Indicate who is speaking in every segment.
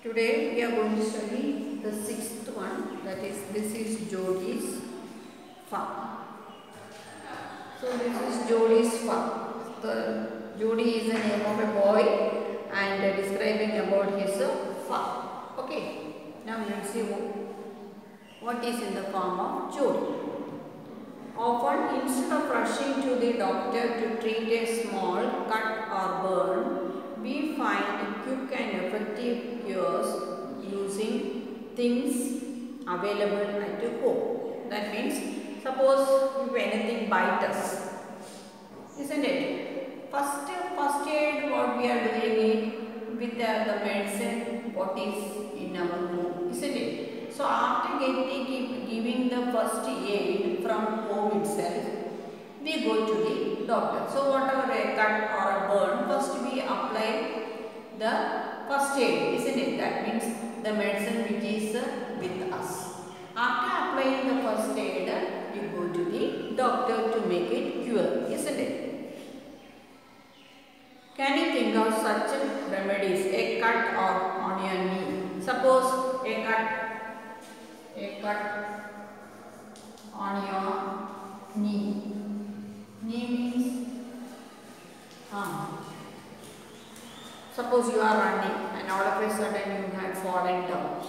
Speaker 1: Today we are going to study the sixth one, that is, this is Jodi's farm. So this is Jodi's farm. The Jodi is the name of a boy and describing about his farm. Okay, now we will see what is in the farm of Jodi. Often, instead of rushing to the doctor to treat a small cut or burn, we find quick and effective cures using things available at home. That means, suppose if anything bites us, isn't it? First aid, what we are doing it with the medicine, what is in our home, isn't it? So after giving the first aid from home itself, we go to the doctor. So whatever a cut or a burn, first we apply the first aid, isn't it? That means the medicine which is with us. After applying the first aid, we go to the doctor to make it cure, isn't it? Can you think of such remedies? A cut or on your knee. Suppose a cut on your knee. Knee means suppose you are running and all of a sudden you had fallen down.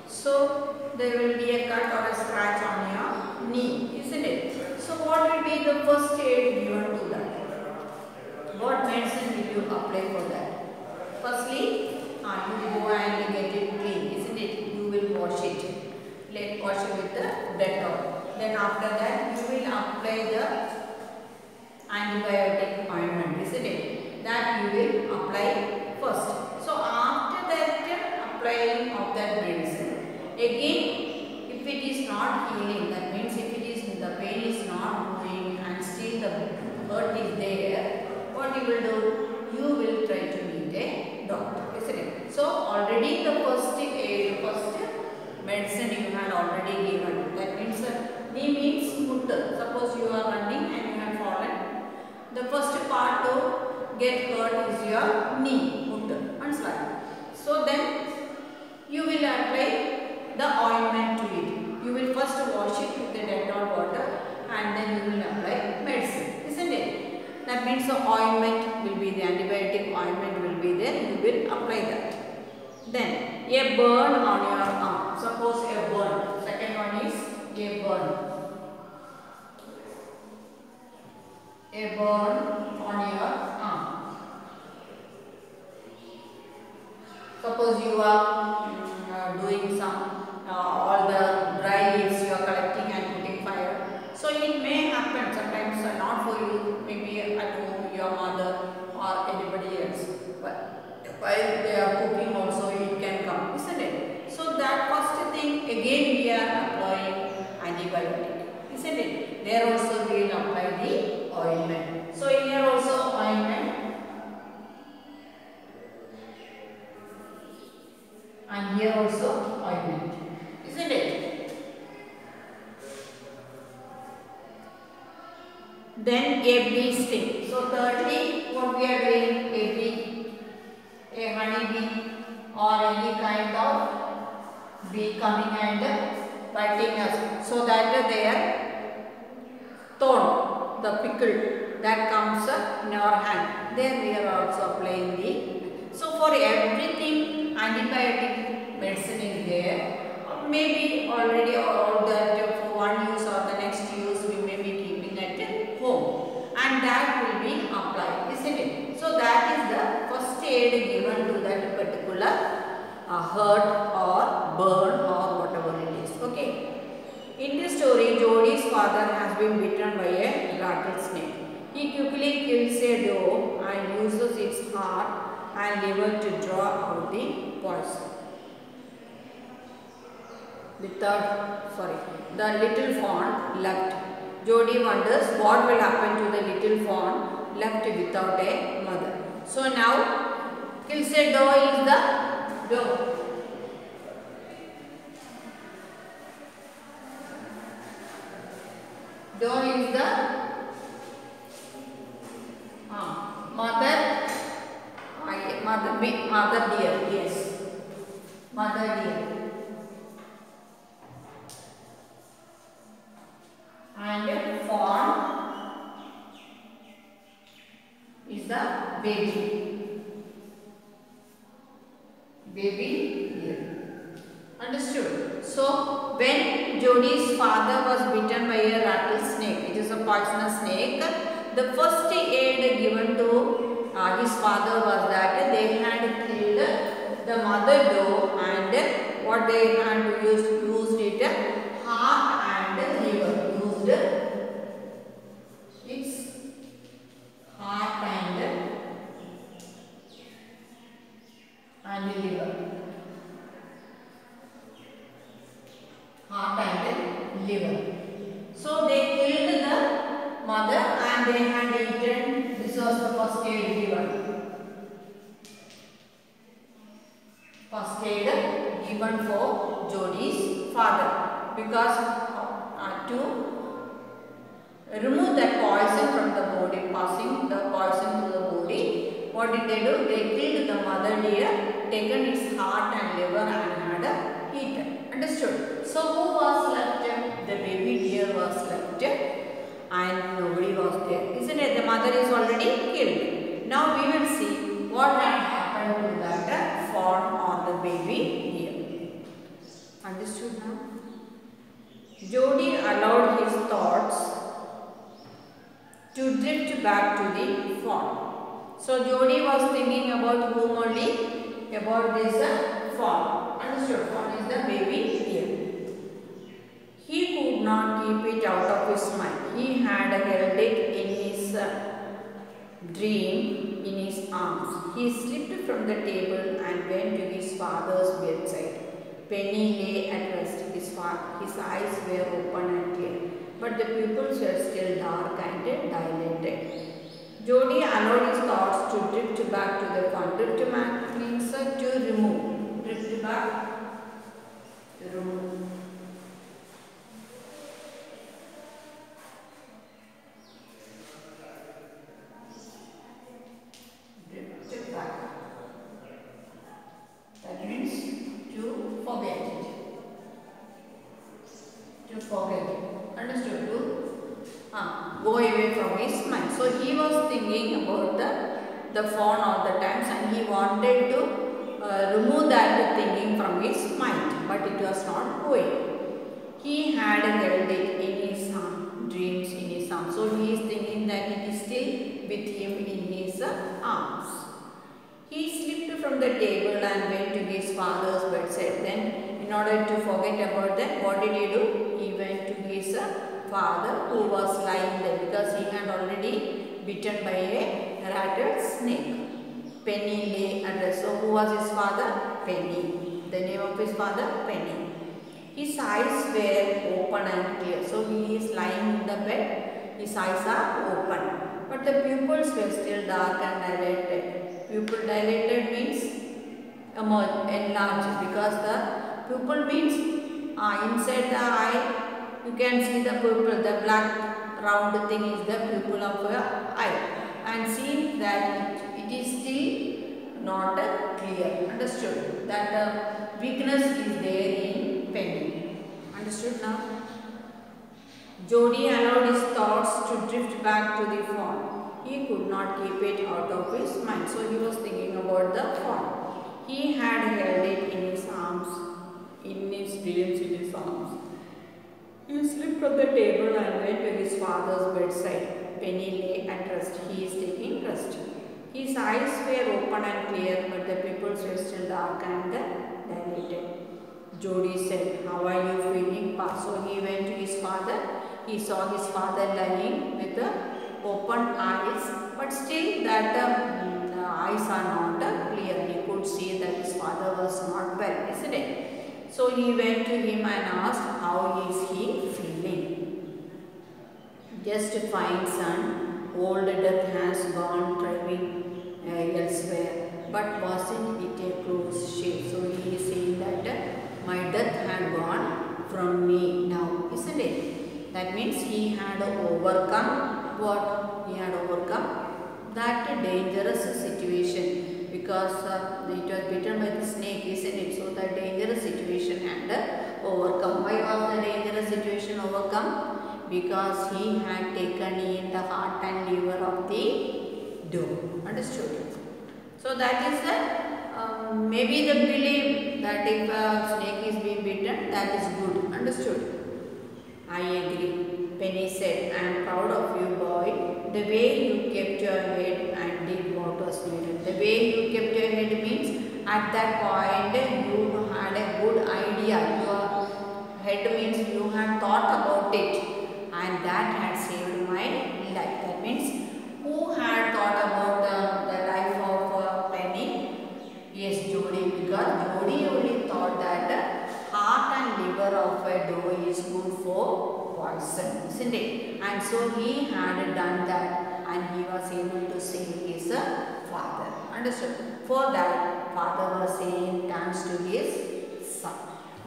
Speaker 1: So there will be a cut or a scratch on your knee, isn't it? So what will be the first aid given to that? What medicine will you apply for that? Firstly, you go and get it clean, isn't it? You will wash it. Wash it with the Dettol. Then after that, you will apply the antibiotic ointment, isn't it? That you will apply first. So after that applying of that medicine, again, if it is not healing, that means if the pain is not moving and still the hurt is there, what you will do? You will try to meet a doctor, isn't it? So already the first aid, first medicine you had already given. That means knee means foot. Suppose you are running and you have fallen. The first part to get hurt is your knee, foot and slide. So then you will apply the ointment to it. You will first wash it with the Dettol water and then you will apply medicine, isn't it? That means the ointment will be, the antibiotic ointment will be there, you will apply that. Then a burn on your arm. Suppose a burn. Second one is a burn. A burn on your arm. Suppose you are doing some all the dry leaves you are collecting and putting fire. So it may happen sometimes, not for you, maybe at home, your mother or anybody else. But while they are cooking also it can come, isn't it? So that first thing again we are applying antibiotic, isn't it? There also we will apply the ointment. So here also ointment and here also ointment, isn't it? Then a bee sting. So thirdly, what we are doing, a bee, a honey bee or any kind of bee coming and biting us, so that their thorn, the pickle that comes in our hand, there we are also applying the. So for everything antibiotic medicine is there. Maybe already all that for one use or the next use we may be keeping at home, and that will be applied, isn't it? So that is the first aid given to that particular hurt or burn or whatever it is. Okay. In this story, Jodi's father has been bitten by a rattlesnake. He quickly kills a doe and uses its heart and liver to draw out the poison. The little fawn left. Jodi wonders what will happen to the little fawn left without a mother. So now, kills a doe is the doe. Doe is the mother deer, yes. mother deer. And fawn is the baby. Baby deer. Understood? So when Jodi's father was bitten by a rattlesnake, it is a poisonous snake, the first aid given to his father was that they had killed the mother doe, and what they had used it heart and liver. Used its heart and liver. Heart and liver. So they killed the mother and they had eaten. This was the first aid given. First aid given for Jodi's father, because to remove that poison from the body, passing the poison to the body, what did they do? They killed the mother deer, taken its heart and liver and had eaten. Understood? So who was left? The baby deer was left and nobody was there. Isn't it? The mother is already killed. Now we will see what had happened to that fawn or the baby deer. Understood now? Jodi allowed his thoughts to drift back to the fawn. So Jodi was thinking about whom only? About this fawn. Understood? Fawn is the baby deer. He could not keep it out of his mind. He had held it in his dream in his arms. He slipped from the table and went to his father's bedside. Penny lay at rest. His eyes were open and clear, but the pupils were still dark and dilated. Jodi allowed his thoughts to drift back to the fawn. Drift back means to remove. Drift back, to remove. Drift back. That means to forget it. To forget it. Understood? To go away from his mind. So he was thinking about the fawn all the times, and he wanted to remove that thinking from his mind, but it was not going. He had held it in his dreams in his arms. So he is thinking that it is still with him in his arms. He slipped from the table and went to his father's bedside. Then, in order to forget about that, what did he do? He went to his father, who was lying there, because he had already bitten by a rattlesnake. Penny lay at rest. So who was his father? Penny. The name of his father? Penny. His eyes were open and clear. So he is lying in the bed. His eyes are open, but the pupils were still dark and dilated. Pupil dilated means enlarged, because the pupil means inside the eye you can see the pupil. The black round thing is the pupil of your eye, and see that it is still not clear. Understood? That weakness is there in Penny. Understood now? Jodi allowed his thoughts to drift back to the fawn. He could not keep it out of his mind. So he was thinking about the fawn. He had held it in his arms, in his dreams, in his arms. He slipped from the table and went to his father's bedside. Penny lay at rest. He is taking rest. His eyes were open and clear, but the pupils were still dark and dilated. Jodi said, "How are you feeling, Pa?" So he went to his father. He saw his father lying with open eyes, but still that eyes are not clear. He could see that his father was not well, isn't it? So he went to him and asked, "How is he feeling?" "Just fine, son. Old death has gone traveling elsewhere, but wasn't it a close shave?" So he is saying that my death had gone from me now, isn't it? That means he had overcome what? He had overcome that dangerous situation, because it was bitten by the snake, isn't it? So that overcome. Why was the dangerous situation overcome? Because he had taken in the heart and liver of the doe. Understood? So that is the maybe the belief that if a snake is being bitten, that is good. Understood? I agree. Penny said, I am proud of you, boy. The way you kept your head and did what was needed. The way you kept your head means at that point you had a good idea. Your head means you had thought about it, and that had saved my life. That means who had thought about the life of Penny? Yes, Jody, because Jody only thought that heart and liver of a doe is good for poison, isn't it? And so he had done that, and he was able to save his father. Understood? For that, father was saying thanks to his son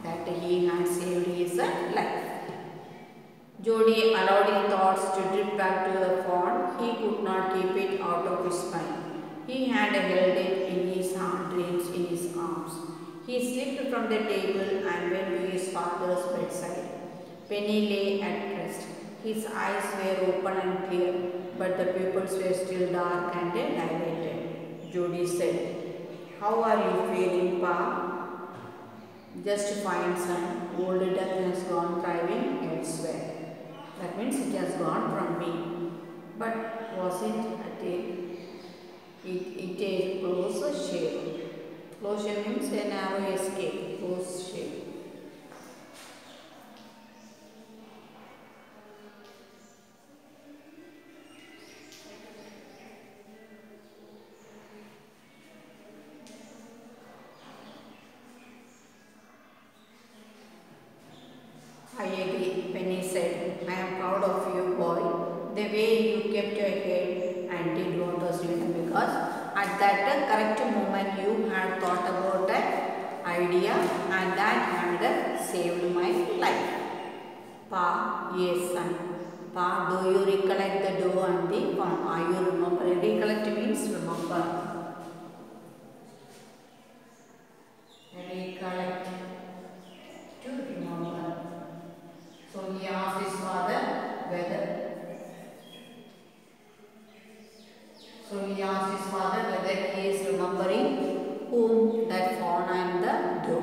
Speaker 1: that he had saved his life. Jody allowed his thoughts to drift back to the fawn. He could not keep it out of his mind. He had held it in his dreams in his arms. He slipped from the table and went to his father's bedside. Penny lay at rest. His eyes were open and clear, but the pupils were still dark and dilated. Jody said, how are you feeling, Pa? Just fine, son. Old death has gone thriving elsewhere. That means it has gone from me. But was it a close shave? Close shave means a narrow escape. Close shave. I agree, Penny said. I am proud of you, boy. The way you kept your head and did what was needed, because at that correct moment you had thought about that idea and that had saved my life. Pa, yes, son. Pa, do you recollect the doe and the fawn? Are you remember? Recollect means remember. Recollect. To remember. So he asked his father whether. So he asked his father whether he is remembering whom, that fawn and the doe.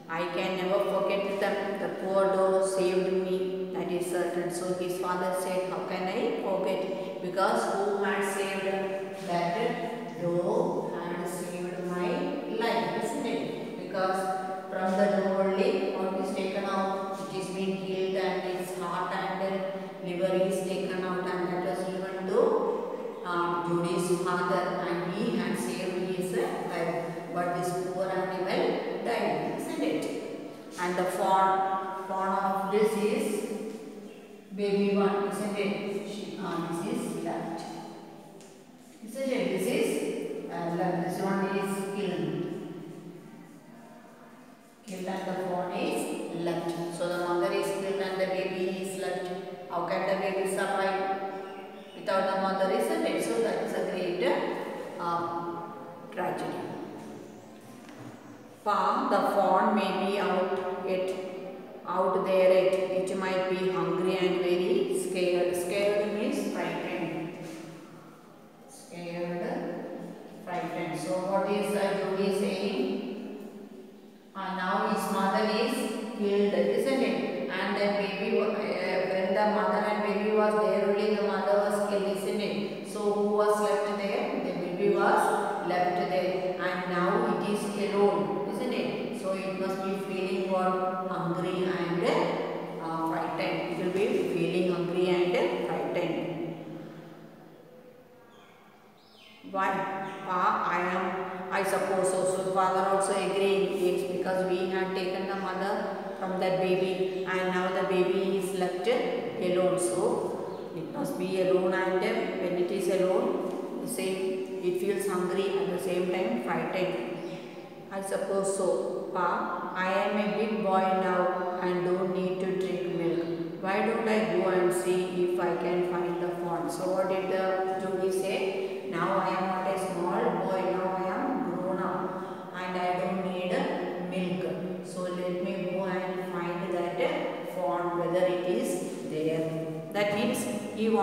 Speaker 1: I can never forget them. The poor doe saved me, that is certain. So his father said, how can I forget? Because who had saved that doe had saved my life, isn't it? Because from the doe only what is taken out, it is being killed and its heart and liver is taken out, and that was given to Jody's father, and he had saved his life. But this poor animal died, isn't it? And the fawn of this is baby one, isn't it? This is left. Isn't it? This is left. This one is killed. Killed and the fawn is left. So the mother is killed and the baby is left. How can the baby survive without the mother, isn't it? So that is a great tragedy. Pa, the fawn may be out there it might be hungry and very scared. Scared means frightened. Scared, frightened. So what is Jody saying? Now his mother is killed, isn't it? And the baby, when the mother and baby was there, only the mother was killed, isn't it? So who was left there? The baby was left there, and now it is alone, isn't it? So it must be feeling what? Hungry and frightened. It will be feeling hungry and frightened. Why? I suppose so. So father also agreed, yes, because we had taken the mother from that baby, and now the baby is left alone. So it must be alone, and when it is alone, it feels hungry at the same time frightened. I suppose so. Pa, I am a big boy now and don't need to drink milk. Why don't I go and see if I can find the fawn? So what did Jody say? Now I am not a small boy, now I am grown up and I don't need milk. So let me go and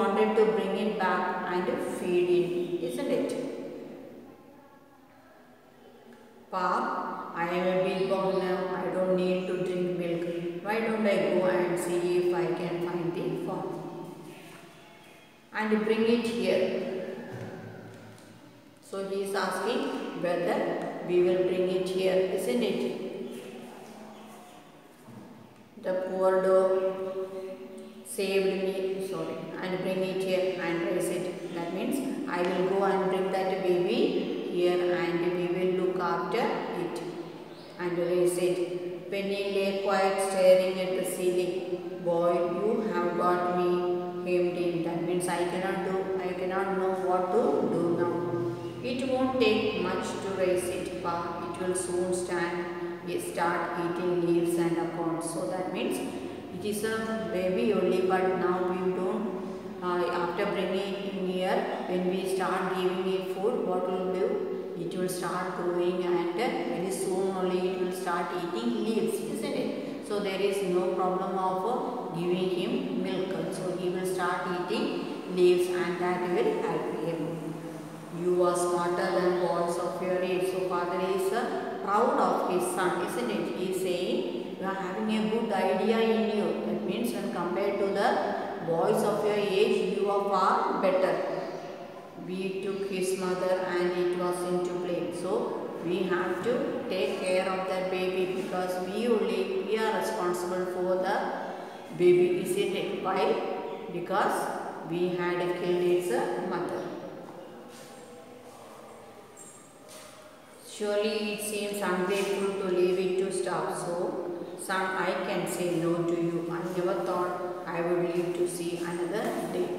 Speaker 1: wanted to bring it back and feed it, isn't it? Pa, I am a big boy now, I don't need to drink milk. Why don't I go and see if I can find the fawn and bring it here? So he is asking whether we will bring it here, isn't it? The poor dog saved me, and bring it here and raise it. That means I will go and bring that baby here and we will look after it and raise it. Penny lay quiet staring at the ceiling. Boy, you have got me hemmed in. That means I cannot know what to do now. It won't take much to raise it, Pa. It will soon start eating leaves and acorns. So that means it is a baby only, but now we don't. After bringing it in here, when we start giving it food, what will do? It will start growing and very soon only it will start eating leaves, isn't it? So there is no problem of giving him milk. So he will start eating leaves and that will help him. You are smarter than boys of your age. So father is proud of his son, isn't it? He is saying you are having a good idea in you. That means when compared to the boys of your age, you are far better. We took his mother and it was into play. So we have to take care of that baby because we are responsible for the baby, isn't it? Why? Because we had killed its mother. Surely it seems ungrateful to leave it to starve. So, son, I can say no to you. I never thought I would live to see another day.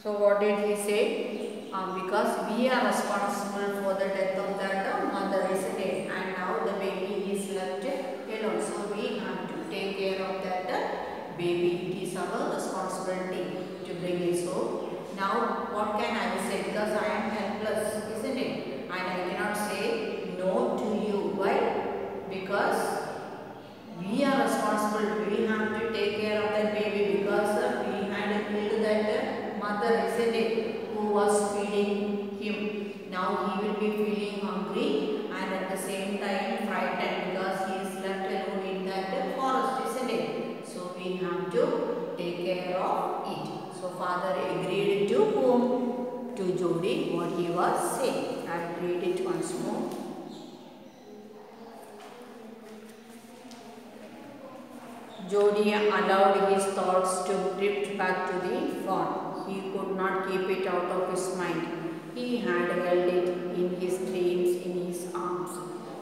Speaker 1: So what did he say? Because we are responsible for the death of that mother, isn't it? And now the baby is left alone. So we have to take care of that baby. It is our responsibility to bring it. So now what can I say? Because I am helpless, isn't it? And I cannot say no to you. Why? Because we are responsible. We have to take care of that baby because we had killed that mother, isn't it, who was feeding him. Now he will be feeling hungry and at the same time frightened because he is left alone in that forest, isn't it? So we have to take care of it. So father agreed to whom? To Jody what he was saying. I will read it once more. Jody allowed his thoughts to drift back to the fawn. He could not keep it out of his mind. He had held it in his dreams in his arms.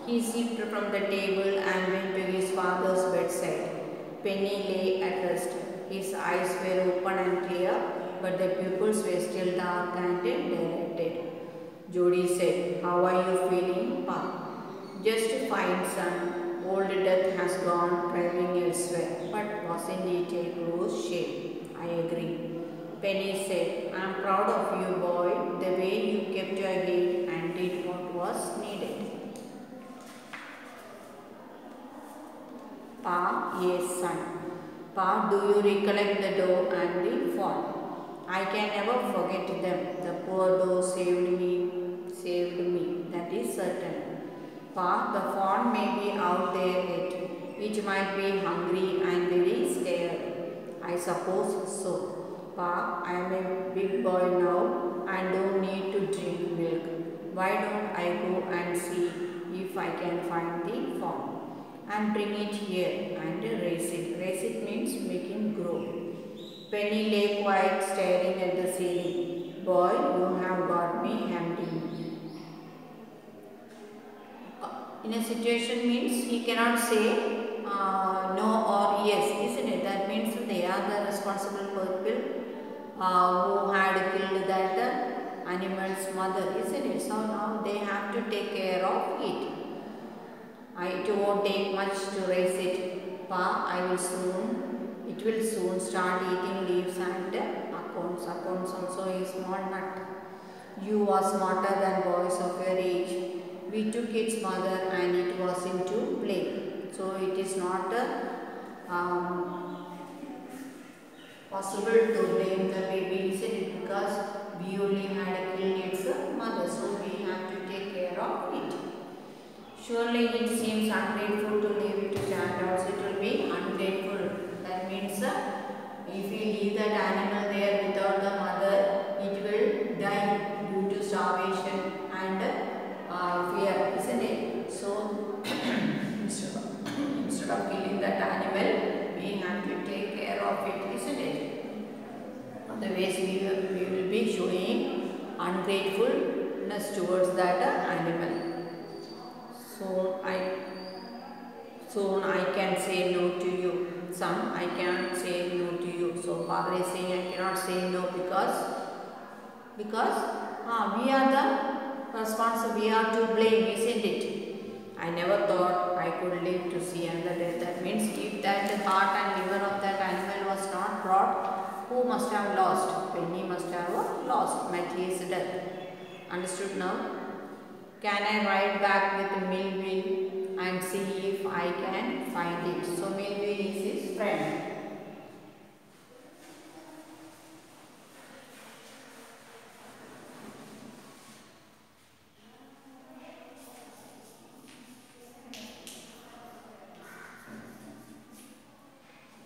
Speaker 1: He sipped from the table and went to his father's bedside. Penny lay at rest. His eyes were open and clear, but the pupils were still dark and dilated. Jody said, "How are you feeling, Pa?" "Just fine, son. Old death has gone traveling elsewhere, but wasn't it a gross shame?" "I agree." Penny said, "I am proud of you, boy, the way you kept your head and did what was needed." Pa, yes, son. Pa, do you recollect the doe and the fawn? I can never forget them. The poor doe saved me, that is certain. Pa, the fawn may be out there yet. It might be hungry and very scared. I suppose so. Pa, I am a big boy now and don't need to drink milk. Why don't I go and see if I can find the fawn and bring it here and raise it. Raise it means make him grow. Penny lay quiet staring at the ceiling. Boy, you have got me hemmed in. In a situation means he cannot say no or yes, isn't it? That means they are the responsible people who had killed that animal's mother, isn't it? So now they have to take care of it. It won't take much to raise it. Pa, it will soon start eating leaves and acorns. Acorns also a small nut. You are smarter than boys of your age. We took its mother and it was into play. So it is not possible to blame the baby, isn't it? Because we only had killed its mother, so we have to take care of it. Surely it seems ungrateful to leave it to stand out, so it will be ungrateful. That means if we leave that animal there without the mother, it will die due to starvation and fear, isn't it? So instead of killing that animal, we have to take care of it, isn't it? Otherwise, we will be showing ungratefulness towards that animal. Soon I can say no to you. Son, I can't say no to you. So father is saying I cannot say no because we are the responsible. We are to blame, isn't it? I never thought I could live to see another day. That means if that heart and liver of that animal was not brought, who must have lost? Penny must have lost, met his death. Understood now? Can I ride back with Millville and see if I can find it? So Millville is his friend.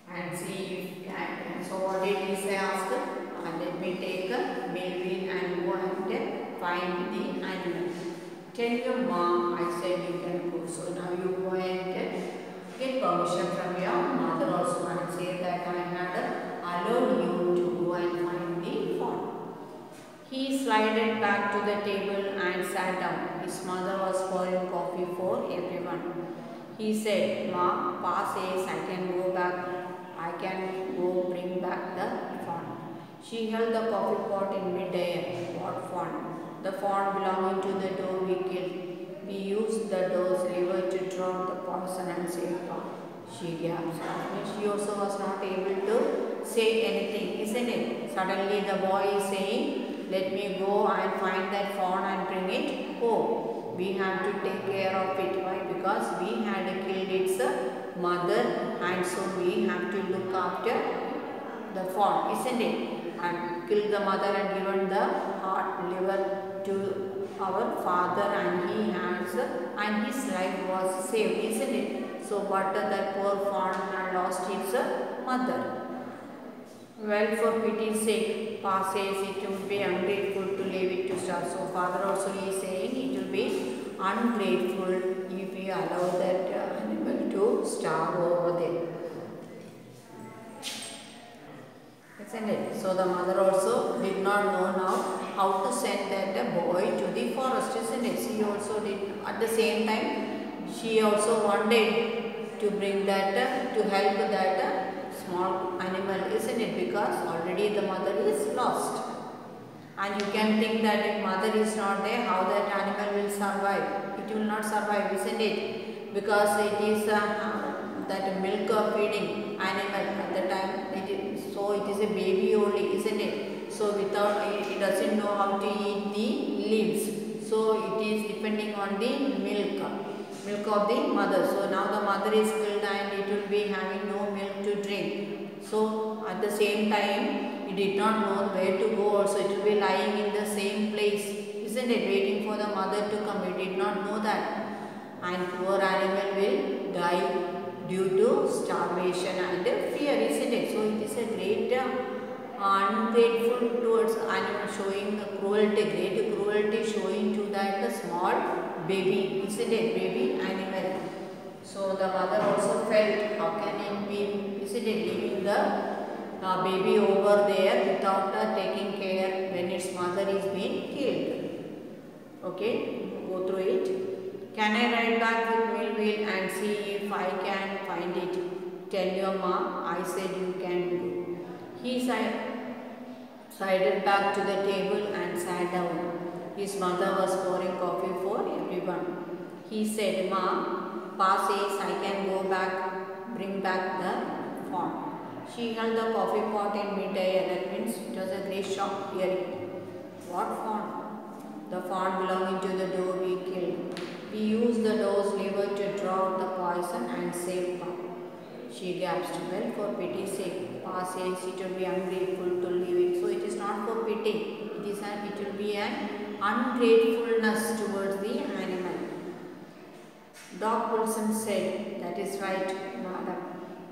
Speaker 1: And see if I can. So what did he say? Ask, let me take Millville and go and find the animal. Tell your mom I said you can go. So now you go and get permission from your mother also and say that I had allowed you to go and find the fawn. He slided back to the table and sat down. His mother was pouring coffee for everyone. He said, Ma, Pa says I can go back. I can go bring back the fawn. She held the coffee pot in mid-air. What fawn? The fawn belonging to the doe we killed. We used the doe's liver to draw the poison and save her. She gasped. She also was not able to say anything, isn't it? Suddenly the boy is saying, let me go and find that fawn and bring it home. We have to take care of it. Why? Because we had killed its mother and so we have to look after the fawn, isn't it? And killed the mother and given the heart, liver to our father and he has and his life was saved, isn't it? So but that poor fawn had lost his mother. Well, for pity's sake, Pa says it would be ungrateful to leave it to starve. So father also is saying it will be ungrateful if we allow that animal to starve over there. Isn't it? So the mother also did not know now how to send that boy to the forest, isn't it? She also did. At the same time, she also wanted to bring that, to help that small animal, isn't it? Because already the mother is lost. And you can think that if mother is not there, how that animal will survive? It will not survive, isn't it? Because it is that milk feeding animal at the time. So it is a baby only, isn't it? So without it doesn't know how to eat the leaves. So it is depending on the milk of the mother. So now the mother is killed and it will be having no milk to drink. So at the same time, it did not know where to go also. It will be lying in the same place, isn't it? Waiting for the mother to come. It did not know that. And poor animal will die due to starvation and fear, isn't it? So it is a great ungrateful towards animal, showing the cruelty, great cruelty showing to that small baby, isn't it? Baby animal. So the mother also felt, how can it be, isn't it, leaving the baby over there without taking care when its mother is being killed. Okay, go through it. Can I ride back with Millville and see if I can find it? Tell your ma, I said you can go. He sidled back to the table and sat down. His mother was pouring coffee for everyone. He said, Ma, Pa says I can go back, bring back the fawn. She held the coffee pot in mid-air. That means it was a great shock hearing. What fawn? The fawn belonging to the doe we killed. We used the doe's liver to draw out the poison and save her. She gasped. Well, for pity's sake, Pa says it will be ungrateful to leave it. So it is not for pity. It will be an ungratefulness towards the animal. Doc Wilson said, that is right, madam.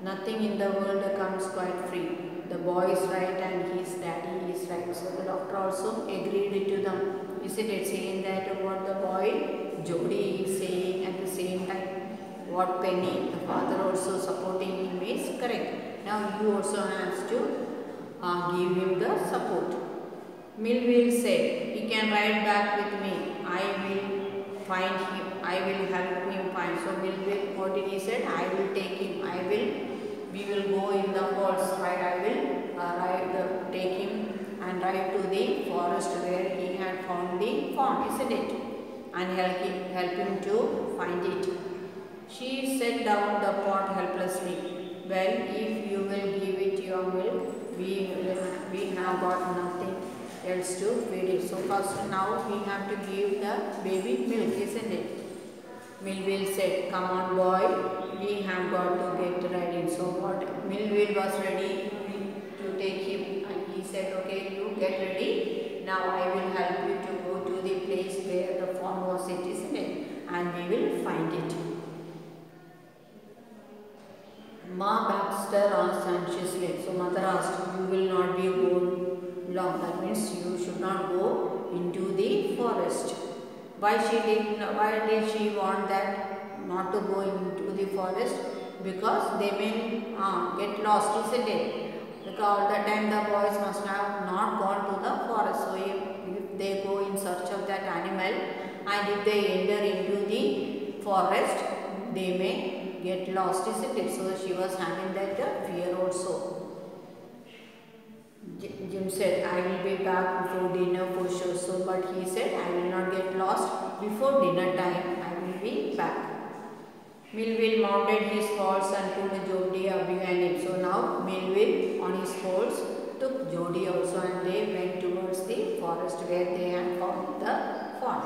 Speaker 1: Nothing in the world comes quite free. The boy is right and his daddy is right. So the doctor also agreed to them. Isn't it, saying that what the boy Jody is saying at the same time? What Penny, the father, also supporting him is correct. Now you also have to give him the support. Millville said, he can ride back with me. I will find him. I will help him find. So Millville, what did he said? I will take him. We will go in the forest, right? I will take him and ride to the forest where he had found the fawn, isn't it? And help him to find it. She set down the pot helplessly. Well, if you will give it your milk, we have got nothing else to feed it. So first now we have to give the baby milk, isn't it? Millville said, come on boy, we have got to get ready. So what Millville was ready to take him and he said, okay, you get ready. Now I will help you to go to the place where the fawn was, isn't it? And we will find it. Ma Baxter asked anxiously. So mother asked, you will not be gone long. That means you should not go into the forest. Why did she want that not to go into the forest? Because they may get lost, isn't it? Because all the time the boys must have not gone to the forest. So if they go in search of that animal and if they enter into the forest, they may get lost, isn't it? So she was having that fear also. Jim said, I will be back before dinner for sure. So, but he said, I will not get lost before dinner time. I will be back. Millville mounted his horse and put Jody up behind him. So now Millville on his horse took Jody also and they went towards the forest where they had found the fawn.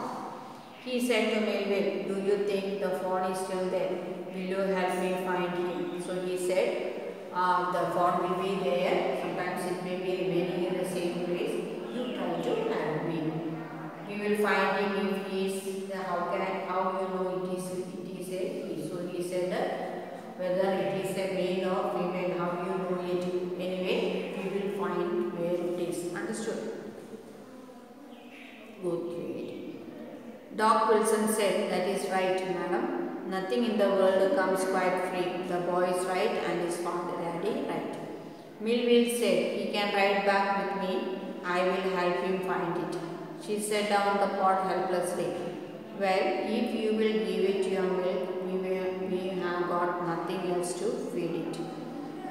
Speaker 1: He said to Millville, do you think the fawn is still there? Will you help me find him? So he said, the fawn will be there. Sometimes it may be remaining in the same place. You try to help me. We will find him if he is. How you know it is a he? So he said that whether it is a male or female, how you know it? Anyway, we will find where it is. Understood? Good. Doc Wilson said, that is right, madam. Nothing in the world comes quite free. The boy is right and his father daddy right. Millville said, he can ride back with me. I will help him find it. She set down the pot helplessly. Well, if you will give it your milk, we have got nothing else to feed it.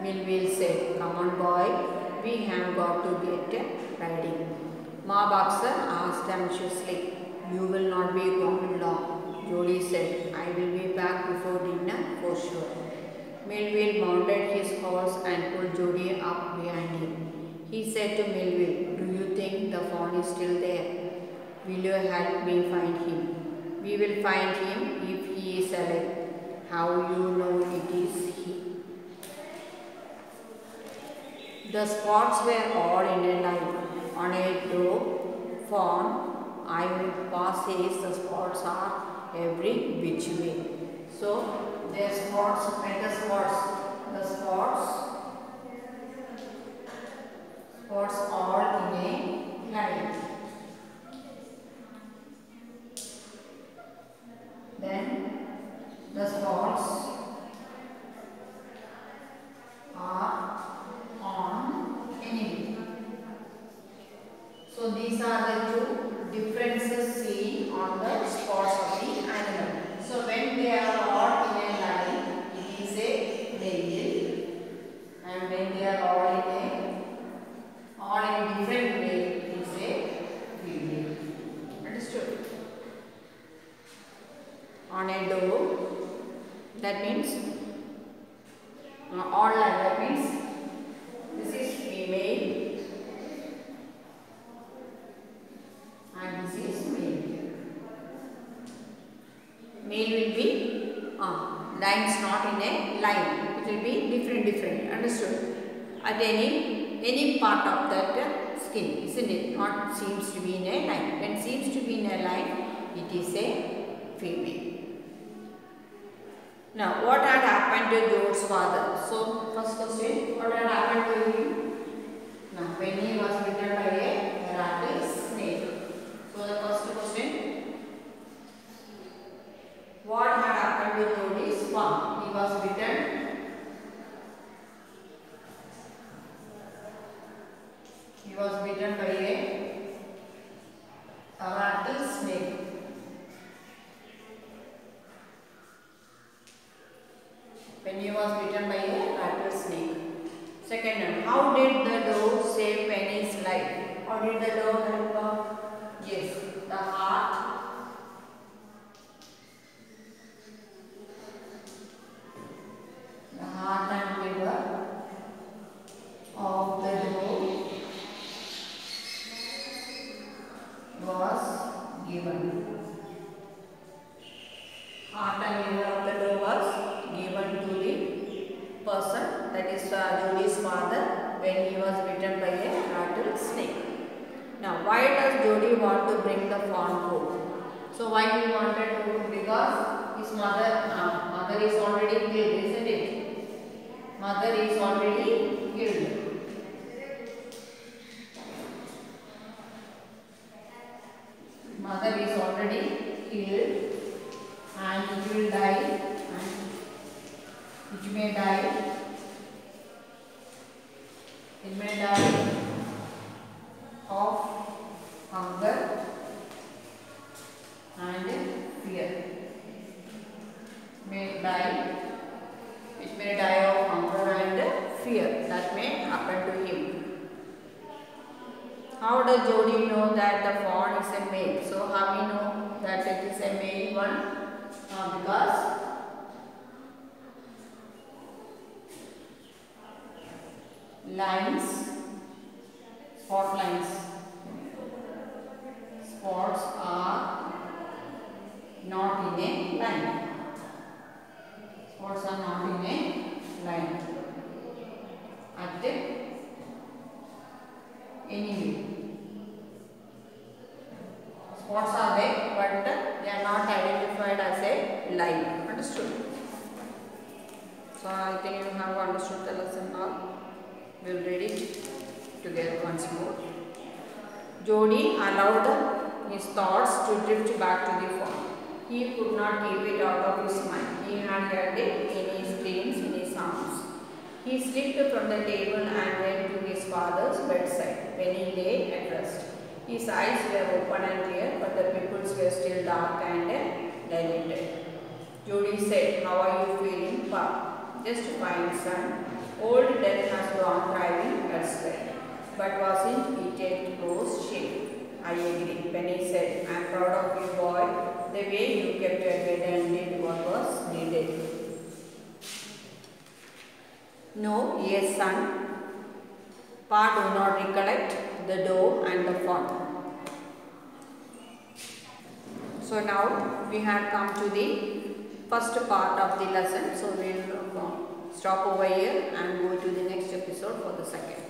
Speaker 1: Millville said, come on boy, we have got to get riding. Ma Baxter asked anxiously, you will not be gone long. Jody said, I will be back before dinner for sure. Millville mounted his horse and pulled Jody up behind him. He said to Millville, do you think the fawn is still there? Will you help me find him? We will find him if he is alive. How you know it is he? The spots were all in a line. On a doe fawn, I will pass says the spots are every which way. So their spots, and the spots all in a line. Then the spots are on enemy. So these are the two differences seen on the spots of the animal. So when they are all in a line, it is a male, and when they are all in different way, it is a female. Understood? On a doe, that means all line. That means this is female and this is male. Male will be lines not in a line. will be different. Understood? At any part of that skin, isn't it? Not seems to be in a line. When seems to be in a line, it is a female. Now, what had happened to George's father? So, first question, what had happened to him? Now, when he was bitten by a rattlesnake. So, the first question, what had happened to George's farm? He was bitten. He was bitten by a rattlesnake. When he was bitten by a rattlesnake. Second one, how did the dove save Penny's life? How did the dove help her? Yes, the heart. The heart and liver of the dove was given. Heart and liver of the dove was given to the person, that is Jodie's father, when he was bitten by a rattlesnake. Now, why does Jodie want to bring the fawn home? So, why he wanted to? Because his mother is already killed, isn't it? Mother is already killed. Mother is already killed and it will die, and it may die. It may die of hunger and fear. May die. It may die of hunger and fear. That may happen to him. How does Jodie know that the fawn is a male? So how we know that it is a male one? Because lines, spot lines, spots are not in a line. Spots are not in a line at any way. Spots are there, but they are not identified as a line. Understood? So I think you have understood the lesson now. We will read it together once more. Jodie allowed his thoughts to drift back to the fawn. He could not keep it out of his mind. He had held it in his dreams, in his arms. He slipped from the table and went to his father's bedside when he lay at rest. His eyes were open and clear, but the pupils were still dark and dilated. Jodie said, "How are you feeling, Pa?" "Just fine, son. Old death has gone thriving elsewhere." "But wasn't it a close shave?" "I agree." Penny said, "I'm proud of you, boy. The way you kept your head and did what was needed." "No, yes, son. Pa do not recollect the dove and the fawn." So now we have come to the first part of the lesson. So we will stop over here and go to the next episode for the second.